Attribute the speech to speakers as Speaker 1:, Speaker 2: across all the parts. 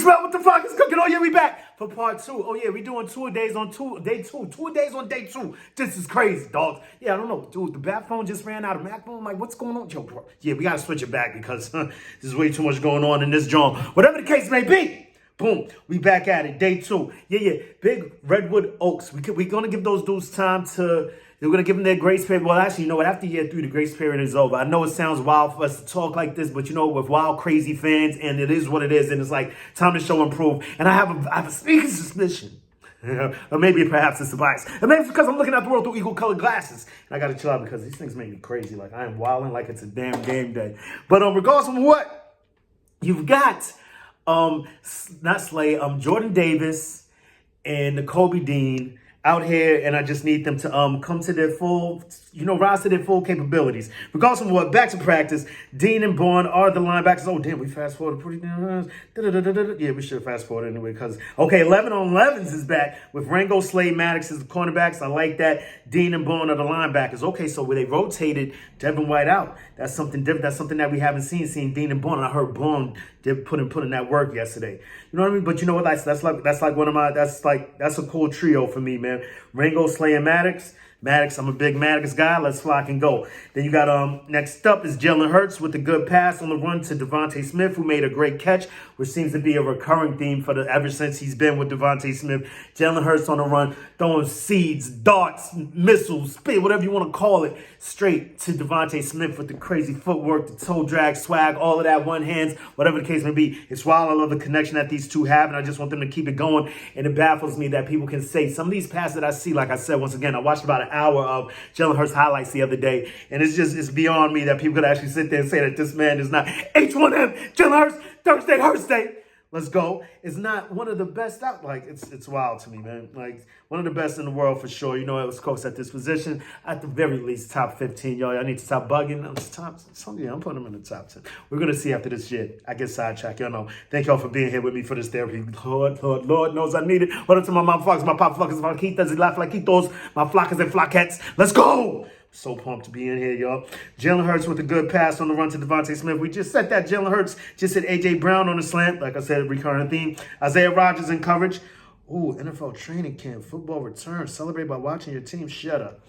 Speaker 1: Smell what the fuck is cooking. Oh yeah, we back for part two. Oh yeah, we doing day two. 2 days on day two. This is crazy, dogs. Yeah, I don't know, dude. The bat phone just ran out of Mac phone. Like, what's going on, yo, bro? Yeah, we gotta switch it back because this is way too much going on in this joint. Whatever the case may be. Boom, we back at it. Day two. Yeah. Big Redwood Oaks. We gonna give those dudes time to. We're going to give them their grace period. Well, actually, you know what? After year three, the grace period is over. I know it sounds wild for us to talk like this, but you know, with wild, crazy fans, and it is what it is, and it's like time to show and prove. And I have a sneaking suspicion, or maybe perhaps it's a bias, and maybe it's because I'm looking at the world through equal colored glasses. And I got to chill out because these things make me crazy. Like, I am wilding like it's a damn game day. But regardless of what, you've got, not Slay, Jordan Davis and Nakobe Dean out here, and I just need them to come to their full, rise to their full capabilities. Regardless of what, back to practice. Dean and Bourne are the linebackers. Oh, damn, we fast forward pretty damn. Yeah, we should fast forward anyway, because, okay, 11 on 11s is back with Rango, Slade, Maddox as the cornerbacks. I like that. Dean and Bourne are the linebackers. Okay, so where they rotated Devin White out. That's something different. That's something that we haven't seen Dean and Bourne. And I heard Bourne did put in that work yesterday. You know what I mean? But you know what? That's like one of my, that's a cool trio for me, man. Rango, Slay, and Maddox. I'm a big Maddox guy. Let's flock and go. Then you got next up is Jalen Hurts with a good pass on the run to Devontae Smith, who made a great catch, which seems to be a recurring theme for ever since he's been with Devontae Smith. Jalen Hurts on the run, throwing seeds, darts, missiles, spit, whatever you want to call it, straight to Devontae Smith with the crazy footwork, the toe drag, swag, all of that, one hands, whatever the case may be. It's wild. I love the connection that these two have, and I just want them to keep it going. And it baffles me that people can say some of these passes that I see, like I said, once again, I watched about an hour of Jalen Hurts highlights the other day, and it's beyond me that people could actually sit there and say that this man is not H1M, Jalen Hurts, Thursday, Hurts Day. Let's go. It's not one of the best out. Like, it's wild to me, man. Like, one of the best in the world for sure. You know, it was close at this position. At the very least, top 15. Y'all need to stop bugging. I'm putting them in the top 10. We're going to see after this shit. I get sidetracked. Y'all know. Thank y'all for being here with me for this therapy. Lord knows I need it. What up to my mom flockers, my pop flockers, my flaquitas, my flaquitos, my flockers and flockettes. Let's go. So pumped to be in here, y'all. Jalen Hurts with a good pass on the run to Devontae Smith. We just said that. Jalen Hurts just hit A.J. Brown on the slant. Like I said, recurring theme. Isaiah Rodgers in coverage. Ooh, NFL training camp. Football return. Celebrate by watching your team. Shut up.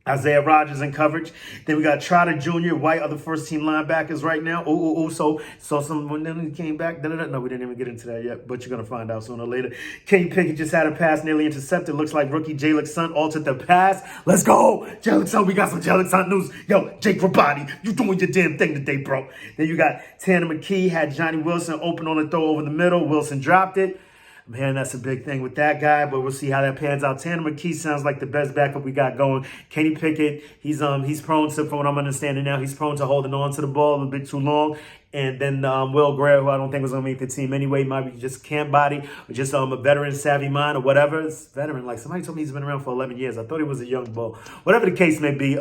Speaker 1: Isaiah Rodgers in coverage. Then we got Trotter Jr., White, other first-team linebackers right now. So when he came back. No, we didn't even get into that yet, but you're going to find out sooner or later. Kenny Pickett just had a pass nearly intercepted. Looks like rookie Jalen Hunt altered the pass. Let's go. Jalen Hunt, we got some Jalen Hunt news. Yo, Jake Rabati, you doing your damn thing today, bro. Then you got Tanner McKee, had Johnny Wilson open on the throw over the middle. Wilson dropped it. Man, that's a big thing with that guy, but we'll see how that pans out. Tanner McKee sounds like the best backup we got going. Kenny Pickett, he's prone to, from what I'm understanding now, he's prone to holding on to the ball a little bit too long. And then Will Greer, who I don't think was going to make the team anyway, might be just camp body or just a veteran savvy mind or whatever. It's veteran. Like, somebody told me he's been around for 11 years. I thought he was a young bull. Whatever the case may be,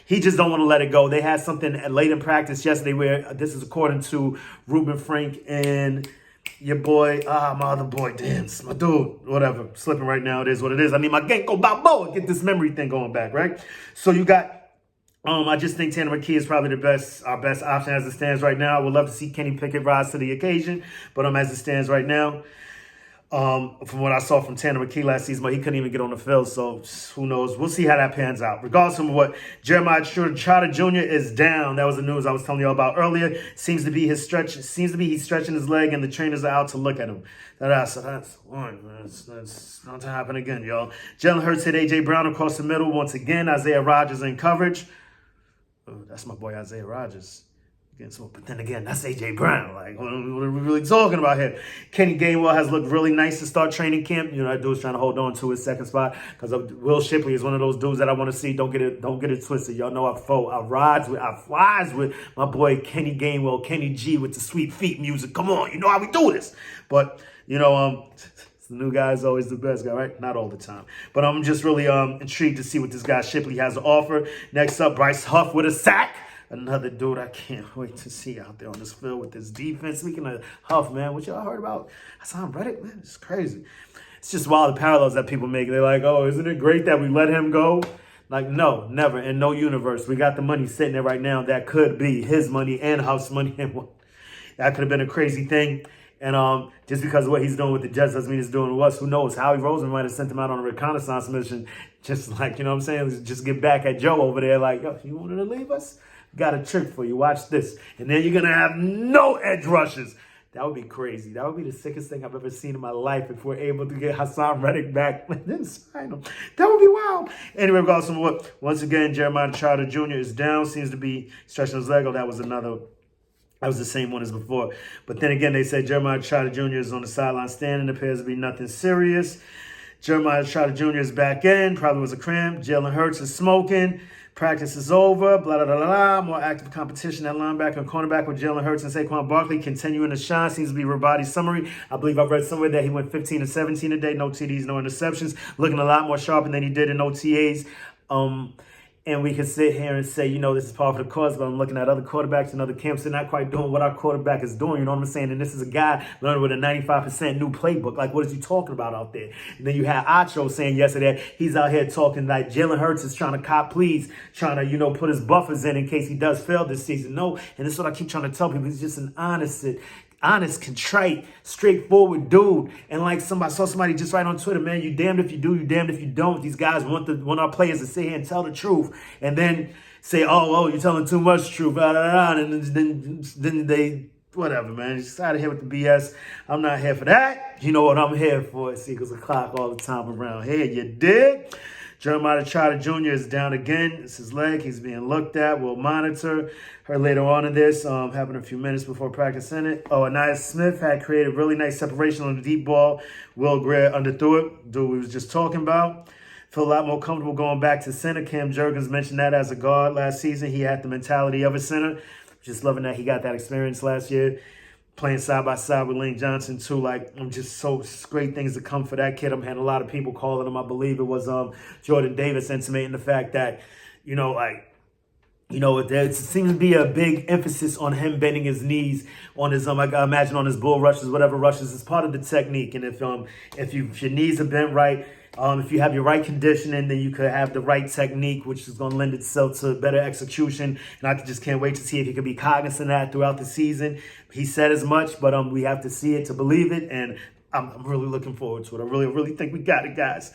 Speaker 1: he just don't want to let it go. They had something late in practice yesterday where, this is according to Ruben Frank and your boy, my other boy, damn, it's my dude, whatever, slipping right now, it is what it is. I need my Genko Balboa, get this memory thing going back, right? So you got, I just think Tanner McKee is probably our best option as it stands right now. I would love to see Kenny Pickett rise to the occasion, but as it stands right now, from what I saw from Tanner McKee last season, but he couldn't even get on the field, so who knows? We'll see how that pans out. Regardless of what, Jeremiah Trotter Jr. is down. That was the news I was telling you about earlier. Seems to be he's stretching his leg, and the trainers are out to look at him. That's one. That's not to happen again, y'all. Jalen Hurts hit A.J. Brown across the middle once again. Isaiah Rodgers in coverage. Oh, that's my boy Isaiah Rodgers. But then again, that's A.J. Brown. Like, what are we really talking about here? Kenny Gainwell has looked really nice to start training camp. You know, that dude's trying to hold on to his second spot because Will Shipley is one of those dudes that I want to see. Don't get it twisted. Y'all know I flies with my boy Kenny Gainwell, Kenny G with the sweet feet music. Come on, you know how we do this. But, the new guy is always the best guy, right? Not all the time. But I'm just really intrigued to see what this guy Shipley has to offer. Next up, Bryce Huff with a sack. Another dude I can't wait to see out there on this field with this defense. Speaking of Huff, man, what y'all heard about Hassan Reddick? Man, it's crazy. It's just wild the parallels that people make. They're like, oh, isn't it great that we let him go? Like, no, never, in no universe. We got the money sitting there right now that could be his money and Huff's money. And that could have been a crazy thing. And just because of what he's doing with the Jets doesn't mean he's doing with us. Who knows? Howie Roseman might have sent him out on a reconnaissance mission, just like, you know what I'm saying? Just get back at Joe over there like, yo, you wanted to leave us? Got a trick for you. Watch this. And then you're going to have no edge rushes. That would be crazy. That would be the sickest thing I've ever seen in my life if we're able to get Hassan Reddick back and then sign him. That would be wild. Anyway, regardless of what, once again, Jeremiah Trotter Jr. is down. Seems to be stretching his leg. Oh, that was the same one as before. But then again, they said Jeremiah Trotter Jr. is on the sideline standing. Appears to be nothing serious. Jeremiah Trotter Jr. is back in. Probably was a cramp. Jalen Hurts is smoking. Practice is over. Blah, blah, blah, blah, blah. More active competition at linebacker and cornerback with Jalen Hurts and Saquon Barkley continuing to shine. Seems to be Rabati's summary. I believe I read somewhere that he went 15 and 17 today. No TDs, no interceptions. Looking a lot more sharper than he did in OTAs. And we can sit here and say, you know, this is part of the cause, but I'm looking at other quarterbacks and other camps. They're not quite doing what our quarterback is doing. You know what I'm saying? And this is a guy learning with a 95% new playbook. Like, what is he talking about out there? And then you had Acho saying yesterday, he's out here talking like Jalen Hurts is trying to cop please, trying to, you know, put his buffers in case he does fail this season. No, and this is what I keep trying to tell people. He's just an honest, contrite, straightforward dude. And like I saw somebody just write on Twitter, man, you damned if you do, you damned if you don't. These guys want our players to sit here and tell the truth and then say, oh, you're telling too much truth, blah, blah, blah, and then they, whatever, man. Just out of here with the BS. I'm not here for that. You know what I'm here for. It's equals o'clock all the time around here. You dig? Jeremiah Trotter Jr. is down again. It's his leg. He's being looked at. We'll monitor her later on in this. Happened a few minutes before practice in it. Oh, Anaya Smith had created really nice separation on the deep ball. Will Greer underthrew it. Dude we was just talking about. Feel a lot more comfortable going back to center. Cam Jurgens mentioned that as a guard last season. He had the mentality of a center. Just loving that he got that experience last year. Playing side by side with Lane Johnson too. Like, I'm just so great things to come for that kid. I'm having a lot of people calling him. I believe it was Jordan Davis intimating the fact that, you know, like, you know, there seems to be a big emphasis on him bending his knees on his I imagine on his bull rushes, whatever rushes is part of the technique. And if your knees are bent right, if you have your right conditioning, then you could have the right technique, which is going to lend itself to better execution. And I just can't wait to see if he can be cognizant of that throughout the season. He said as much, but we have to see it to believe it. And I'm really looking forward to it. I really think we got it, guys.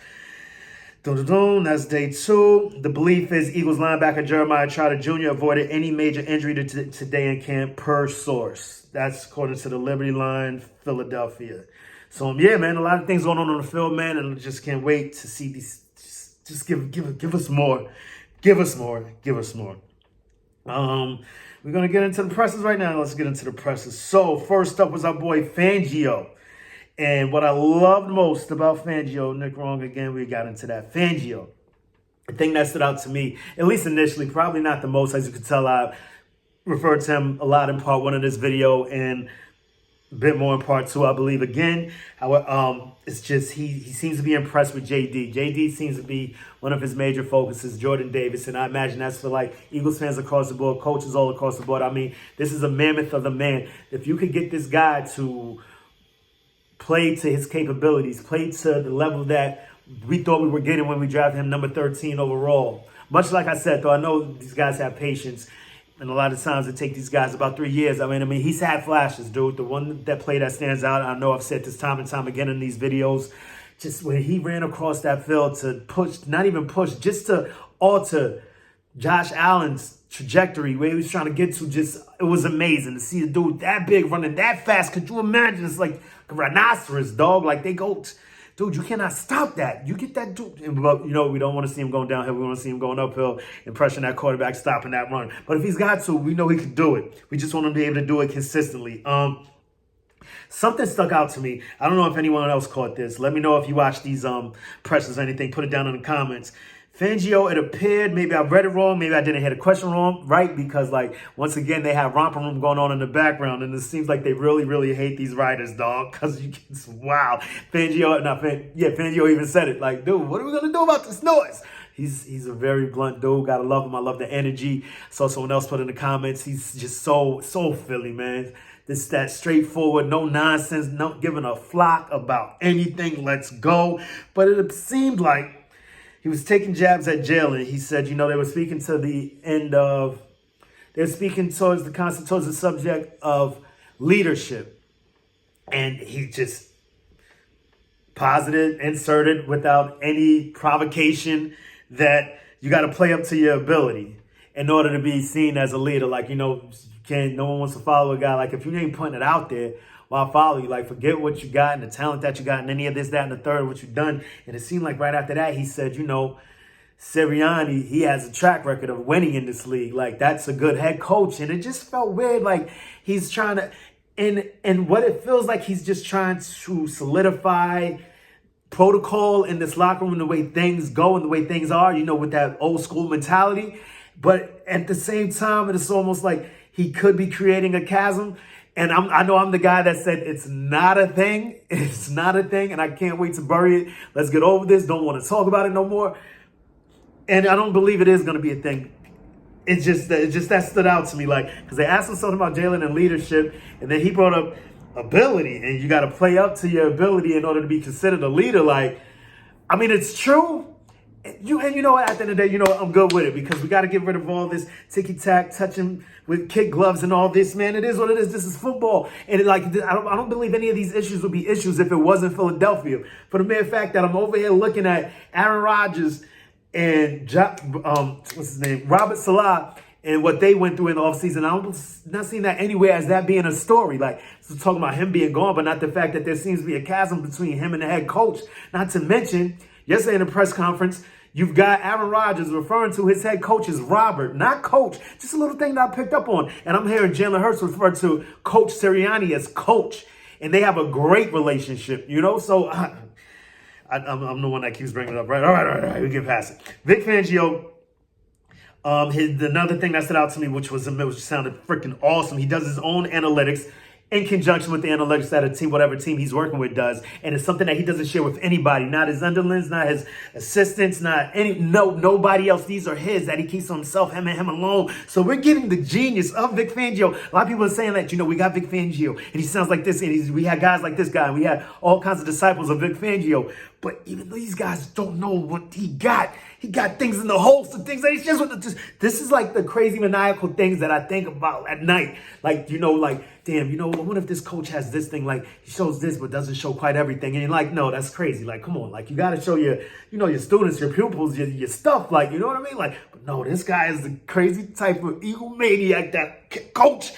Speaker 1: That's day 2. The belief is Eagles linebacker Jeremiah Trotter Jr. avoided any major injury today in camp per source. That's according to the Liberty Line, Philadelphia. So, yeah, man, a lot of things going on the field, man, and I just can't wait to see these. Just give us more. Give us more. Give us more. We're going to get into the presses right now. Let's get into the presses. So, first up was our boy Fangio. And what I loved most about Fangio, Nick Wrong again, we got into that. Fangio, the thing that stood out to me, at least initially, probably not the most, as you could tell, I referred to him a lot in part 1 of this video and a bit more in part 2, I believe. Again, it's just he seems to be impressed with JD. JD seems to be one of his major focuses, Jordan Davis, and I imagine that's for like Eagles fans across the board, coaches all across the board. I mean, this is a mammoth of the man. If you could get this guy to play to his capabilities, play to the level that we thought we were getting when we drafted him number 13 overall. Much like I said, though, I know these guys have patience, and a lot of times it takes these guys about 3 years. I mean, he's had flashes, dude. The one play that stands out, I know I've said this time and time again in these videos, just when he ran across that field to push, not even push, just to alter Josh Allen's trajectory, where he was trying to get to, it was amazing to see a dude that big running that fast. Could you imagine? It's like a rhinoceros, dog. Like, they go, dude, you cannot stop that. You get that dude. But, you know, we don't want to see him going downhill. We want to see him going uphill and pressuring that quarterback, stopping that run. But if he's got to, we know he can do it. We just want him to be able to do it consistently. Something stuck out to me. I don't know if anyone else caught this. Let me know if you watch these pressers or anything. Put it down in the comments. Fangio, it appeared, maybe I read it wrong, maybe I didn't hear the question wrong, right? Because, like, once again, they have romper room going on in the background, and it seems like they really, really hate these writers, dog, because it's wow. Fangio even said it, like, dude, what are we going to do about this noise? He's a very blunt dude. Gotta love him. I love the energy. Saw someone else put in the comments, he's just so Philly, man. That straightforward, no nonsense, not giving a flock about anything, let's go. But it seemed like he was taking jabs at Jalen. He said, you know, they were speaking to the end of, they're speaking towards the subject of leadership. And he just posited, inserted without any provocation that you got to play up to your ability in order to be seen as a leader. Like, no one wants to follow a guy. Like, if you ain't putting it out there, why follow you? Like, forget what you got and the talent that you got and any of this, that, and the third, what you've done. And it seemed like right after that, he said, Sirianni, he has a track record of winning in this league. Like, that's a good head coach. And it just felt weird. Like, he's trying to, and what it feels like, he's just trying to solidify protocol in this locker room, the way things go and the way things are, with that old school mentality. But at the same time, it's almost like he could be creating a chasm. And I know I'm the guy that said it's not a thing. It's not a thing. And I can't wait to bury it. Let's get over this. Don't want to talk about it no more. And I don't believe it is going to be a thing. It's just that stood out to me. Like, because they asked him something about Jalen and leadership. And then he brought up ability. And you got to play up to your ability in order to be considered a leader. Like, I mean, it's true. At the end of the day, I'm good with it because we got to get rid of all this ticky-tack, touching with kid gloves and all this, man. It is what it is. This is football. And I don't believe any of these issues would be issues if it wasn't Philadelphia. For the mere fact that I'm over here looking at Aaron Rodgers and Robert Salah and what they went through in the offseason. I'm not seeing that anywhere as that being a story. Like, so talking about him being gone, but not the fact that there seems to be a chasm between him and the head coach. Not to mention, yesterday in the press conference, you've got Aaron Rodgers referring to his head coach as Robert, not coach. Just a little thing that I picked up on. And I'm hearing Jalen Hurts refer to Coach Sirianni as coach. And they have a great relationship, So I'm the one that keeps bringing it up, right? All right. We get past it. Vic Fangio, another thing that stood out to me, which sounded freaking awesome. He does his own analytics in conjunction with the analytics that whatever team he's working with does. And it's something that he doesn't share with anybody, not his underlings, not his assistants, nobody else. These are his that he keeps to himself, him and him alone. So we're getting the genius of Vic Fangio. A lot of people are saying that, we got Vic Fangio and he sounds like this. And we had guys like this guy. And we had all kinds of disciples of Vic Fangio. But even though these guys don't know what he got things in the holster, things that he's this is like the crazy maniacal things that I think about at night. Like, damn, I wonder if this coach has this thing, like he shows this, but doesn't show quite everything. And you're like, no, that's crazy. Like, come on, like you got to show your students, your pupils, your stuff. Like, you know what I mean? Like, but no, this guy is the crazy type of egomaniac, that coach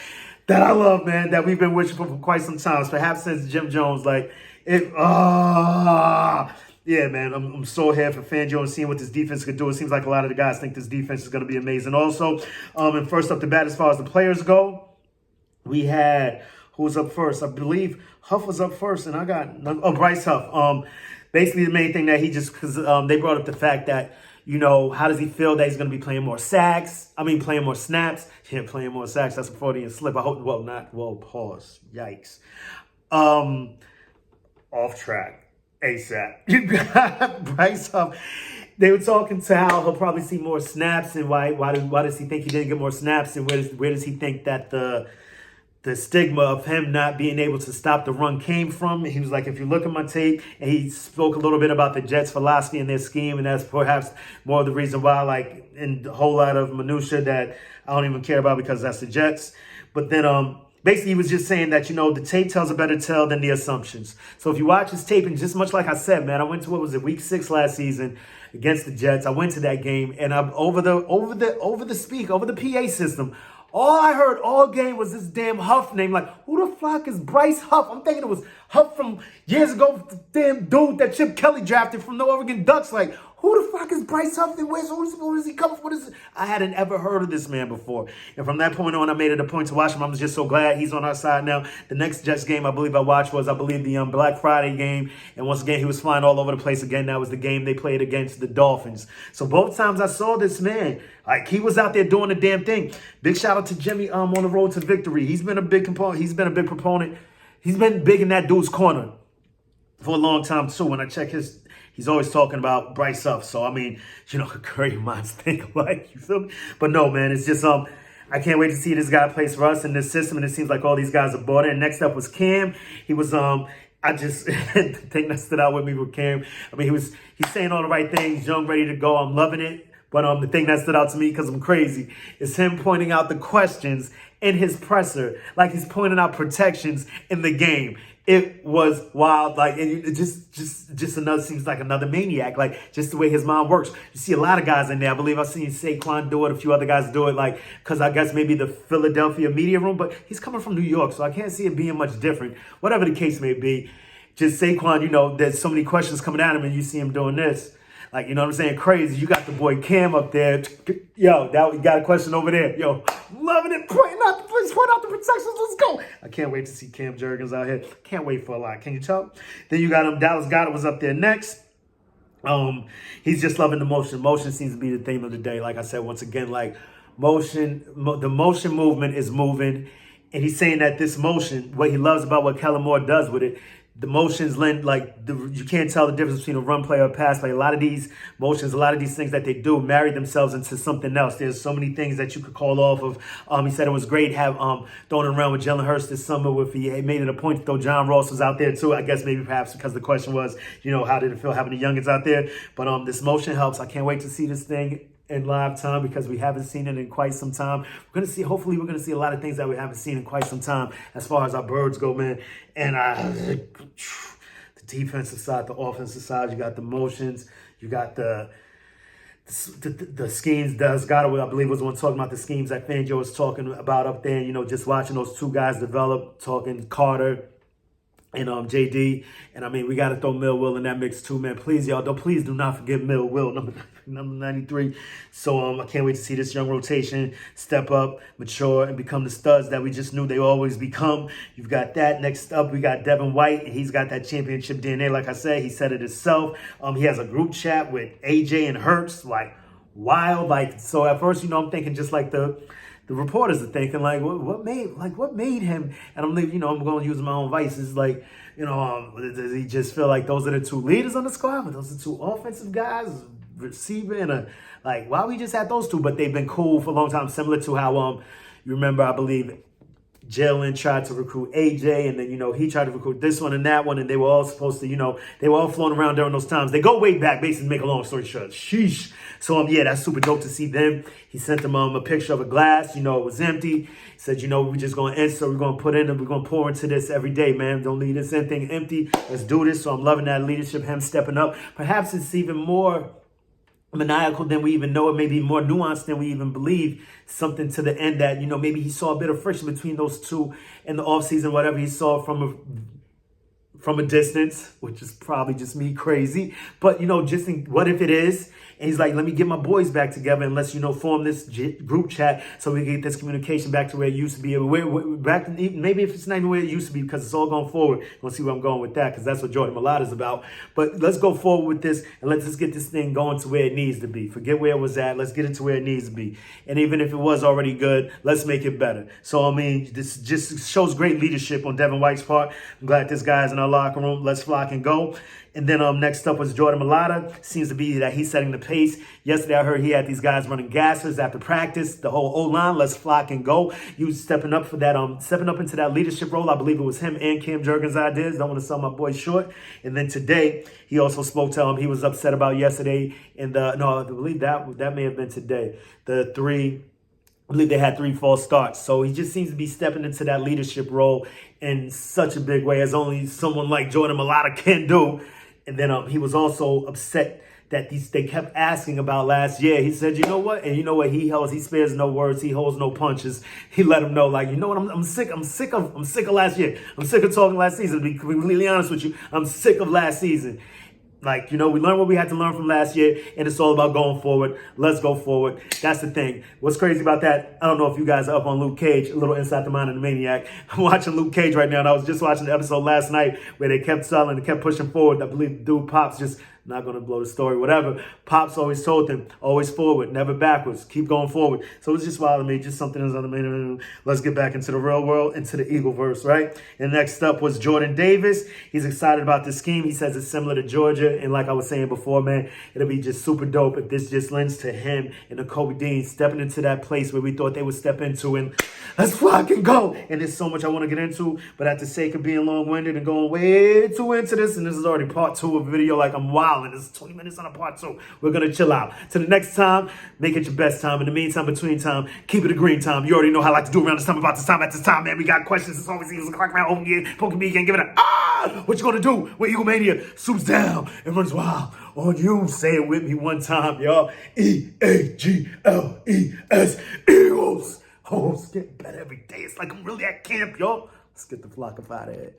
Speaker 1: that I love, man, that we've been wishing for quite some time. Perhaps since Jim Jones, yeah, man, I'm so here for Fangio and seeing what this defense could do. It seems like a lot of the guys think this defense is going to be amazing. Also, and first up the bat, as far as the players go, we had, who was up first? I believe Huff was up first, and I got, Bryce Huff. Basically, the main thing that because they brought up the fact that, how does he feel that he's going to be playing more snaps? Yeah, playing more sacks. That's a Freudian slip. I hope, pause. Yikes. Off track. ASAP. You got Bryce Huff. They were talking to how he'll probably see more snaps and why does he think he didn't get more snaps and where does he think that the stigma of him not being able to stop the run came from. He was like, if you look at my tape, and he spoke a little bit about the Jets' philosophy and their scheme, and that's perhaps more of the reason why, like, in a whole lot of minutia that I don't even care about because that's the Jets. But then basically, he was just saying that, the tape tells a better tale than the assumptions. So if you watch his tape, and just much like I said, man, I went to, week 6 last season against the Jets. I went to that game, and I'm over the PA system. All I heard all game was this damn Huff name. Like, who the fuck is Bryce Huff? I'm thinking it was Huff from years ago, the damn dude that Chip Kelly drafted from the Oregon Ducks. Like, who the fuck is Bryce Huff? Where does he come from? I hadn't ever heard of this man before. And from that point on, I made it a point to watch him. I'm just so glad he's on our side now. The next Jets game I believe I watched was, the Black Friday game. And once again, he was flying all over the place again. That was the game they played against the Dolphins. So both times I saw this man, like, he was out there doing the damn thing. Big shout out to Jimmy on the road to victory. He's been a big component. He's been a big proponent. He's been big in that dude's corner for a long time, too. When I check he's always talking about Bryce Huff. So, I mean, great minds think alike. You feel me? But no, man, it's just, I can't wait to see this guy plays for us in this system. And it seems like all these guys are bought in. Next up was Cam. He was, the thing that stood out with me with Cam, I mean, he's saying all the right things, young, ready to go. I'm loving it. But the thing that stood out to me, because I'm crazy, is him pointing out the questions in his presser, like he's pointing out protections in the game. It was wild, like, and it just another seems like another maniac, like just the way his mind works. You see a lot of guys in there. I believe I've seen Saquon do it, a few other guys do it, like because I guess maybe the Philadelphia media room, but he's coming from New York, so I can't see it being much different. Whatever the case may be, just Saquon, you know, there's so many questions coming at him, and you see him doing this. Like, you know what I'm saying? Crazy. You got the boy Cam up there. Yo, you got a question over there. Yo, loving it. Point out the protections. Let's go. I can't wait to see Cam Jurgens out here. Can't wait for a lot. Can you tell? Then you got Dallas Goedert was up there next. He's just loving the motion. Motion seems to be the theme of the day. Like I said, once again, like the motion movement is moving. And he's saying that this motion, what he loves about what Kellen Moore does with it, the motions lend, like, you can't tell the difference between a run play or a pass play. A lot of these motions, a lot of these things that they do marry themselves into something else. There's so many things that you could call off of. He said it was great have throwing around with Jalen Hurts this summer. If he made it a point to throw John Ross was out there too. I guess maybe perhaps because the question was, you know, how did it feel having the youngins out there? But this motion helps. I can't wait to see this thing in live time because we haven't seen it in quite some time. Hopefully we're gonna see a lot of things that we haven't seen in quite some time as far as our birds go, man. And the defensive side, the offensive side, you got the motions, you got the schemes. Dallas Goedert, I believe, was the one talking about the schemes that Fangio was talking about up there. You know, just watching those two guys develop, talking Carter and JD. And I mean, we got to throw Will in that mix too, man. Please, y'all, please do not forget Will, number 93. So I can't wait to see this young rotation step up, mature, and become the studs that we just knew they always become. You've got that. Next up, we got Devin White, and he's got that championship DNA. Like I said, he said it himself. He has a group chat with AJ and Hurts, like wild. Like, so at first, you know, I'm thinking just like the reporters are thinking, like, what made him? And I'm like, you know, I'm going to use my own vices. Like, you know, does he just feel like those are the two leaders on the squad? But those are two offensive guys, receiver, and like, why we just had those two? But they've been cool for a long time, similar to how, you remember, I believe, Jalen tried to recruit AJ, and then, you know, he tried to recruit this one and that one, and they were all supposed to, you know, they were all floating around during those times. They go way back, basically, make a long story short. Sheesh. So, yeah, that's super dope to see them. He sent them a picture of a glass. You know, it was empty. He said, you know, we're just going to answer. We're going to put in and we're going to pour into this every day, man. Don't leave this anything empty. Let's do this. So I'm loving that leadership, him stepping up. Perhaps it's even more maniacal than we even know. It may be more nuanced than we even believe. Something to the end that, you know, maybe he saw a bit of friction between those two in the offseason, whatever he saw from a distance, which is probably just me crazy. But, you know, just think, what if it is? And he's like, let me get my boys back together and let's, you know, form this group chat so we can get this communication back to where it used to be. Back to, maybe if it's not even where it used to be, because it's all going forward. We'll see where I'm going with that, because that's what Jordan Mailata is about. But let's go forward with this and let's just get this thing going to where it needs to be. Forget where it was at. Let's get it to where it needs to be. And even if it was already good, let's make it better. So, I mean, this just shows great leadership on Devin White's part. I'm glad this guy's in our locker room. Let's flock and go. And then next up was Jordan Mailata. Seems to be that he's setting the pace. Yesterday I heard he had these guys running gassers after practice. The whole O-line, let's flock and go. You stepping up for that, stepping up into that leadership role. I believe it was him and Cam Jurgens' ideas. Don't want to sell my boy short. And then today he also spoke to him. He was upset about yesterday. And I believe that may have been today. I believe they had 3 false starts. So he just seems to be stepping into that leadership role in such a big way, as only someone like Jordan Mailata can do. And then he was also upset that they kept asking about last year. He said, you know what? And you know what? He spares no words. He holds no punches. He let him know, like, you know what? I'm sick of last year. I'm sick of talking last season. To be completely honest with you, I'm sick of last season. Like, you know, we learned what we had to learn from last year, and it's all about going forward. Let's go forward. That's the thing. What's crazy about that, I don't know if you guys are up on Luke Cage, a little Inside the Mind of the Maniac. I'm watching Luke Cage right now, and I was just watching the episode last night where they kept selling and kept pushing forward. I believe the dude Pops just... not going to blow the story, whatever. Pops always told them, always forward, never backwards. Keep going forward. So it's just wild to me, just something that's on the main. Let's get back into the real world, into the Eagleverse, right? And next up was Jordan Davis. He's excited about this scheme. He says it's similar to Georgia. And like I was saying before, man, it'll be just super dope if this just lends to him and the Kobe Dean stepping into that place where we thought they would step into, and let's flock and go. And there's so much I want to get into, but at the sake of being long-winded and going way too into this, and this is already part 2 of the video, like I'm wild. wilding. This is 20 minutes on a part 2. We're going to chill out. Till the next time, make it your best time. In the meantime, between time, keep it a green time. You already know how I like to do around this time, about this time, at this time, man. We got questions. It's always easy to clock around over here. Poking me again, give it a what you going to do when Eaglemania swoops down and runs wild on you? Say it with me one time, y'all. Eagles. Eagles. Oh, it's getting better every day. It's like I'm really at camp, y'all. Let's get the flock up out of here.